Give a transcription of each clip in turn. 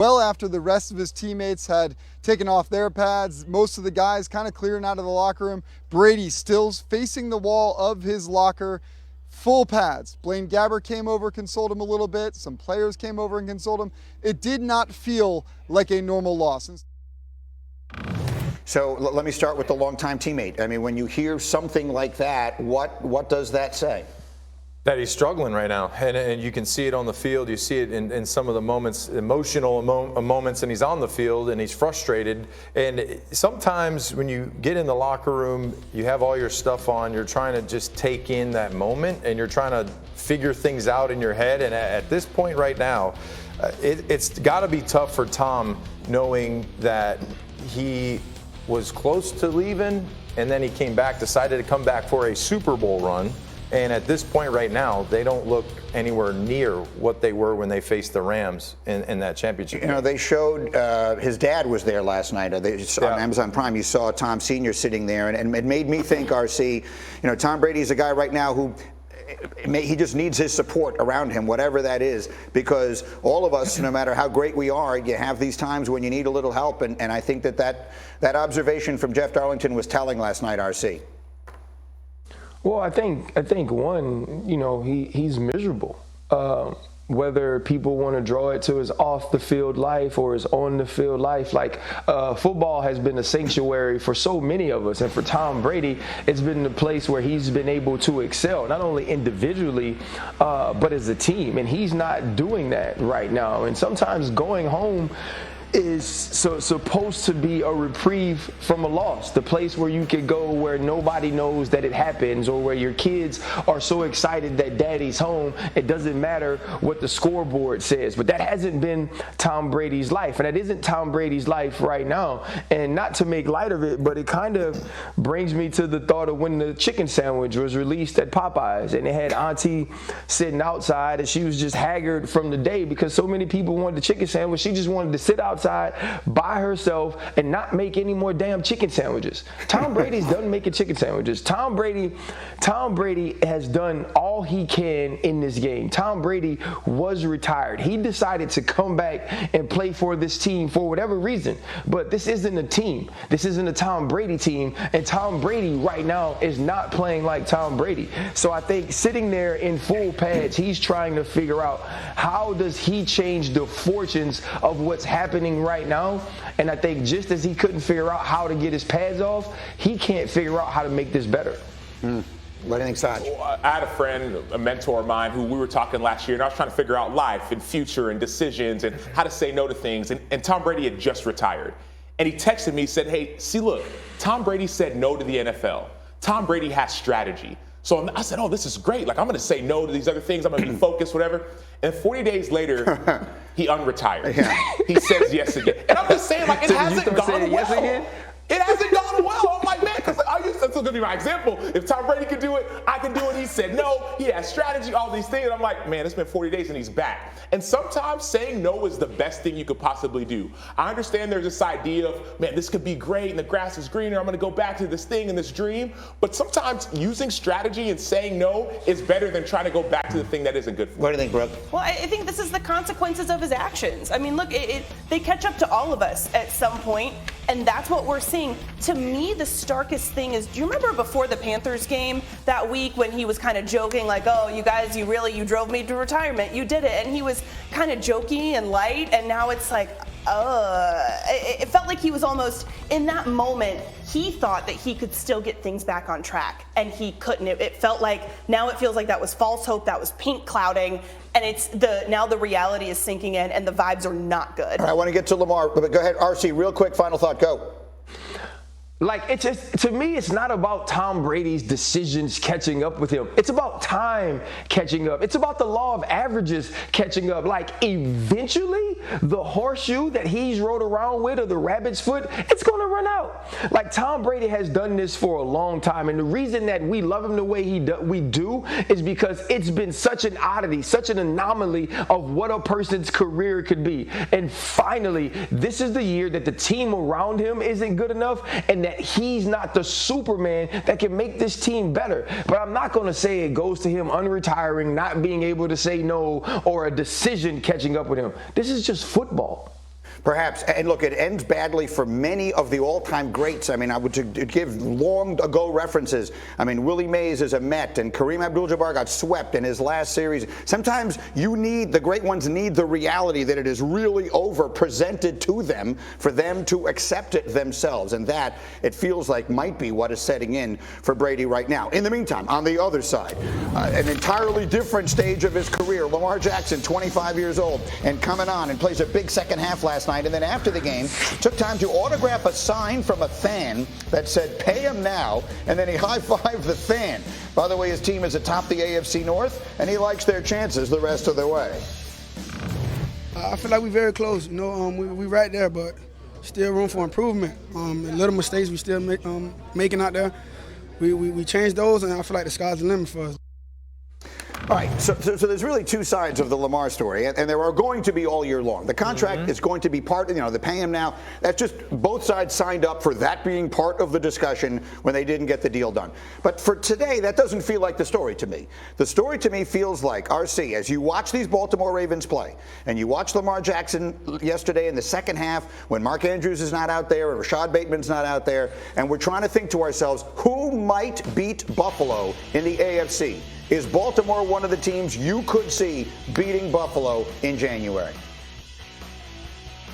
Well, after the rest of his teammates had taken off their pads, most of the guys kind of clearing out of the locker room, Brady still facing the wall of his locker, full pads. Blaine Gabbert came over, consoled him a little bit. Some players came over and consoled him. It did not feel like a normal loss. So let me start with the longtime teammate. I mean, when you hear something like that, what does that say? That he's struggling right now, and you can see it on the field. You see it in some of the moments, emotional moments, and he's on the field and he's frustrated. And sometimes when you get in the locker room, you have all your stuff on, you're trying to just take in that moment, and you're trying to figure things out in your head. And at this point right now, it's got to be tough for Tom, knowing that he was close to leaving, and then he came back, decided to come back for a Super Bowl run. And at this point right now, they don't look anywhere near what they were when they faced the Rams in that championship. You know, they showed his dad was there last night. On Amazon Prime, you saw Tom Sr. sitting there, and it made me think, RC, Tom Brady's a guy right now who he just needs his support around him, whatever that is, because all of us, no matter how great we are, you have these times when you need a little help, and I think that observation from Jeff Darlington was telling last night, RC. Well, I think one, he's miserable. Whether people want to draw it to his off the field life or his on the field life, football has been a sanctuary for so many of us, and for Tom Brady, it's been the place where he's been able to excel, not only individually, but as a team, and he's not doing that right now. And sometimes going home is supposed to be a reprieve from a loss, the place where you could go where nobody knows that it happens, or where your kids are so excited that daddy's home, it doesn't matter what the scoreboard says. But that hasn't been Tom Brady's life, and that isn't Tom Brady's life right now. And not to make light of it, but it kind of brings me to the thought of when the chicken sandwich was released at Popeyes, and they had Auntie sitting outside, and she was just haggard from the day because so many people wanted the chicken sandwich. She just wanted to sit outside by herself and not make any more damn chicken sandwiches. Tom Brady's done making chicken sandwiches. Tom Brady has done all he can in this game. Tom Brady was retired. He decided to come back and play for this team for whatever reason. But this isn't a team. This isn't a Tom Brady team. And Tom Brady right now is not playing like Tom Brady. So I think sitting there in full pads, he's trying to figure out how does he change the fortunes of what's happening right now. And I think just as he couldn't figure out how to get his pads off, he can't figure out how to make this better. What do you think, Saj? I had a friend, a mentor of mine, who we were talking last year, and I was trying to figure out life and future and decisions and how to say no to things. And Tom Brady had just retired. And he texted me, said, hey, see, look, Tom Brady said no to the NFL. Tom Brady has strategy. So I said, oh, this is great. I'm going to say no to these other things. I'm going to be focused, whatever. And 40 days later, he unretired. Yeah. He says yes again. And I'm just saying, it hasn't gone well. Yes again? It hasn't gone well. I'm like, man, because that's going to be my example. If Tom Brady could do it, I can do it. He said no. He has strategy, all these things. And I'm like, man, it's been 40 days and he's back. And sometimes saying no is the best thing you could possibly do. I understand there's this idea of, man, this could be great and the grass is greener. I'm going to go back to this thing and this dream. But sometimes using strategy and saying no is better than trying to go back to the thing that isn't good for you. What do you think, Brooke? Well, I think this is the consequences of his actions. I mean, look, they catch up to all of us at some point, and that's what we're seeing. To me, the starkest thing is, do you remember before the Panthers game that week when he was kind of joking, like, oh, you guys, you drove me to retirement. You did it. And he was kind of jokey and light, and now it's like, it felt like he was almost, in that moment, he thought that he could still get things back on track, and he couldn't. It felt like, now it feels like that was false hope, that was pink clouding, and now the reality is sinking in, and the vibes are not good. All right, I want to get to Lamar, but go ahead, RC, real quick, final thought, go. It's just, to me, it's not about Tom Brady's decisions catching up with him. It's about time catching up. It's about the law of averages catching up. Eventually, the horseshoe that he's rode around with, or the rabbit's foot, it's going to run out. Tom Brady has done this for a long time, and the reason that we love him the way we do is because it's been such an oddity, such an anomaly of what a person's career could be. And finally, this is the year that the team around him isn't good enough, and that he's not the Superman that can make this team better. But I'm not going to say it goes to him unretiring, not being able to say no, or a decision catching up with him. This is just football. Perhaps. And look, it ends badly for many of the all-time greats. I mean, I would give long ago references. I mean, Willie Mays is a Met, and Kareem Abdul-Jabbar got swept in his last series. Sometimes the great ones need the reality that it is really over presented to them for them to accept it themselves. And that, it feels like, might be what is setting in for Brady right now. In the meantime, on the other side, an entirely different stage of his career. Lamar Jackson, 25 years old, and coming on and plays a big second half last night, and then after the game took time to autograph a sign from a fan that said pay him now, and then he high-fived the fan. By the way, his team is atop the AFC North, and he likes their chances the rest of the way. I feel like we're very close. You know, we right there, but still room for improvement. Little mistakes we still making out there. We changed those, and I feel like the sky's the limit for us. All right, so there's really two sides of the Lamar story, and there are going to be all year long. The contract is going to be part, the pay him now. That's just both sides signed up for that being part of the discussion when they didn't get the deal done. But for today, that doesn't feel like the story to me. The story to me feels like, RC, as you watch these Baltimore Ravens play, and you watch Lamar Jackson yesterday in the second half when Mark Andrews is not out there and Rashad Bateman's not out there, and we're trying to think to ourselves, who might beat Buffalo in the AFC? Is Baltimore one of the teams you could see beating Buffalo in January?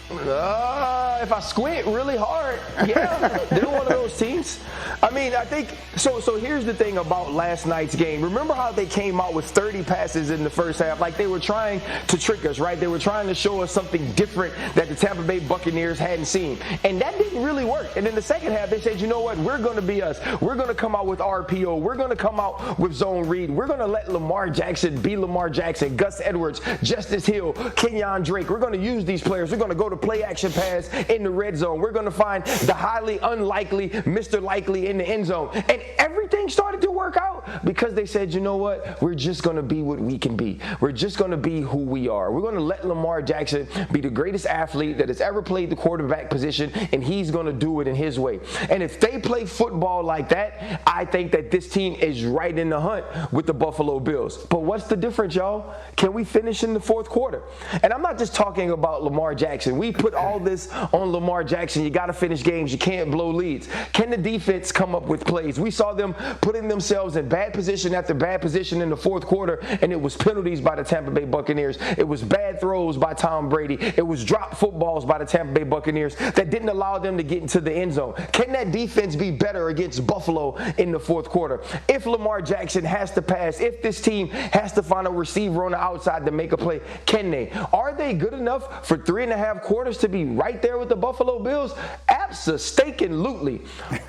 If I squint really hard, yeah, they're one of those teams. I mean, I think so. So here's the thing about last night's game. Remember how they came out with 30 passes in the first half? Like they were trying to trick us, right? They were trying to show us something different that the Tampa Bay Buccaneers hadn't seen. And that didn't really work. And in the second half, they said, you know what? We're going to be us. We're going to come out with RPO. We're going to come out with zone read. We're going to let Lamar Jackson be Lamar Jackson, Gus Edwards, Justice Hill, Kenyon Drake. We're going to use these players. We're going to go to play action pass in the red zone. We're going to find the highly unlikely Mr. Likely in the end zone. And everything started to work out because they said, you know what? We're just going to be what we can be. We're just going to be who we are. We're going to let Lamar Jackson be the greatest athlete that has ever played the quarterback position, and he's going to do it in his way. And if they play football like that, I think that this team is right in the hunt with the Buffalo Bills. But what's the difference, y'all? Can we finish in the fourth quarter? And I'm not just talking about Lamar Jackson. We put all this on Lamar Jackson. You got to finish games. You can't blow leads. Can the defense come up with plays? We saw them putting themselves in bad position after bad position in the fourth quarter, and it was penalties by the Tampa Bay Buccaneers. It was bad throws by Tom Brady. It was dropped footballs by the Tampa Bay Buccaneers that didn't allow them to get into the end zone. Can that defense be better against Buffalo in the fourth quarter? If Lamar Jackson has to pass, if this team has to find a receiver on the outside to make a play, can they? Are they good enough for 3.5 quarters to be right there with the Buffalo Bills? Abso-staken-lutely.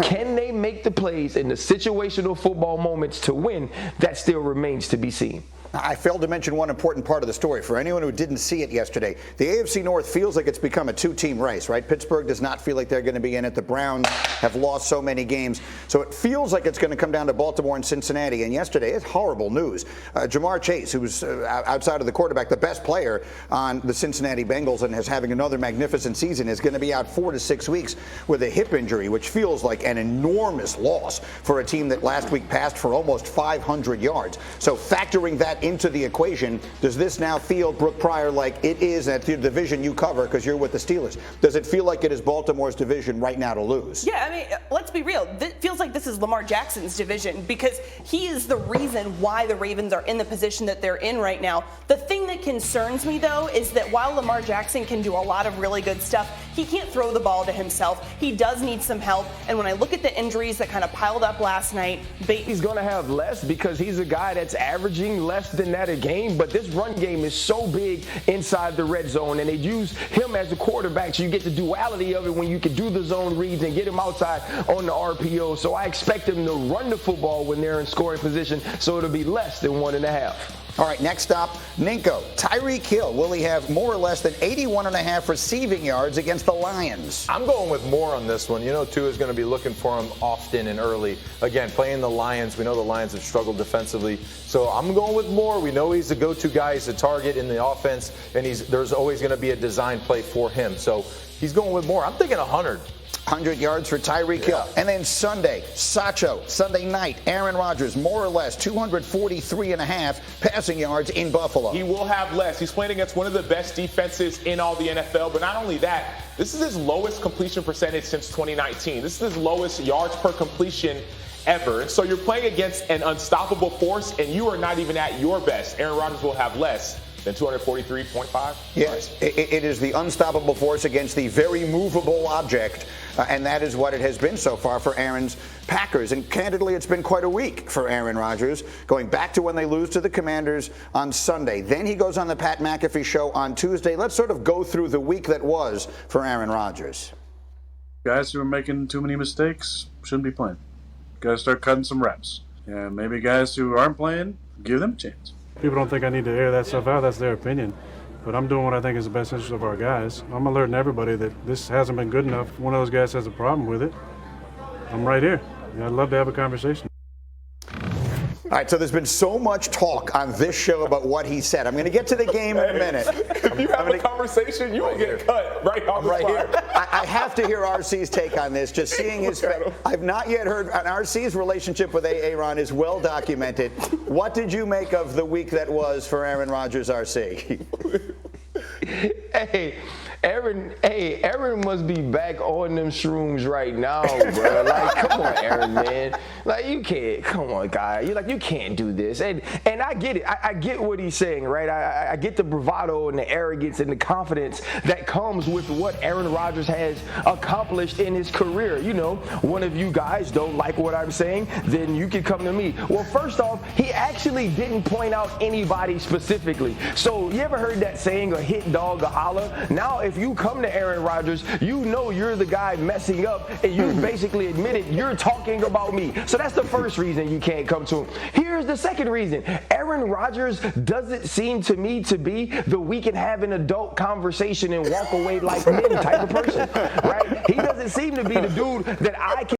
Can they make the plays in the situational football moments to win? That still remains to be seen. I failed to mention one important part of the story. For anyone who didn't see it yesterday, the AFC North feels like it's become a two-team race, right? Pittsburgh does not feel like they're going to be in it. The Browns have lost so many games. So it feels like it's going to come down to Baltimore and Cincinnati. And yesterday, it's horrible news. Jamar Chase, who was outside of the quarterback, the best player on the Cincinnati Bengals and is having another magnificent season, is going to be out 4 to 6 weeks with a hip injury, which feels like an enormous loss for a team that last week passed for almost 500 yards. So factoring that into the equation, does this now feel, Brooke Pryor, like it is at the division you cover because you're with the Steelers? Does it feel like it is Baltimore's division right now to lose? Yeah, I mean, let's be real. It feels like this is Lamar Jackson's division because he is the reason why the Ravens are in the position that they're in right now. The thing that concerns me, though, is that while Lamar Jackson can do a lot of really good stuff, he can't throw the ball to himself. He does need some help. And when I look at the injuries that kind of piled up last night, he's going to have less because he's a guy that's averaging less than that a game, but this run game is so big inside the red zone, and they use him as a quarterback, so you get the duality of it when you can do the zone reads and get him outside on the RPO. So I expect him to run the football when they're in scoring position, so it'll be less than 1.5. All right, next up, Ninko. Tyreek Hill, will he have more or less than 81.5 receiving yards against the Lions? I'm going with more on this one. You know, Tua is going to be looking for him often and early. Again, playing the Lions, we know the Lions have struggled defensively. So I'm going with more. We know he's the go-to guy. He's a target in the offense, and there's always going to be a design play for him. So he's going with more. I'm thinking 100. 100 yards for Tyreek Hill. And then Sunday, Sunday night, Aaron Rodgers, more or less 243.5 passing yards in Buffalo. He will have less. He's playing against one of the best defenses in all the NFL. But not only that, this is his lowest completion percentage since 2019. This is his lowest yards per completion ever. And so you're playing against an unstoppable force, and you are not even at your best. Aaron Rodgers will have less than 243.5? Yes, it is the unstoppable force against the very movable object, and that is what it has been so far for Aaron's Packers. And candidly, it's been quite a week for Aaron Rodgers, going back to when they lose to the Commanders on Sunday. Then he goes on the Pat McAfee show on Tuesday. Let's sort of go through the week that was for Aaron Rodgers. Guys who are making too many mistakes shouldn't be playing. Got to start cutting some reps. And maybe guys who aren't playing, give them a chance. People don't think I need to air that stuff out. That's their opinion. But I'm doing what I think is the best interest of our guys. I'm alerting everybody that this hasn't been good enough. If one of those guys has a problem with it, I'm right here. I'd love to have a conversation. All right, so there's been so much talk on this show about what he said. I'm going to get to the game in a minute. If you have a conversation, you will get cut right on the spot. Here. I have to hear RC's take on this. Just seeing his face. I've not yet heard. And RC's relationship with Aaron is well documented. What did you make of the week that was for Aaron Rodgers, RC? Aaron must be back on them shrooms right now, bro. Like, come on, Aaron, man. Like, you can't. Come on, guy. You can't do this. And I get it. I get what he's saying, right? I get the bravado and the arrogance and the confidence that comes with what Aaron Rodgers has accomplished in his career. You know, one of you guys don't like what I'm saying, then you can come to me. Well, first off, he actually didn't point out anybody specifically. So you ever heard that saying, a hit dog, a holler? Now, if you come to Aaron Rodgers, you know you're the guy messing up, and you basically admitted you're talking about me. So that's the first reason you can't come to him. Here's the second reason. Aaron Rodgers doesn't seem to me to be the we can have an adult conversation and walk away like men type of person, right? He doesn't seem to be the dude that I can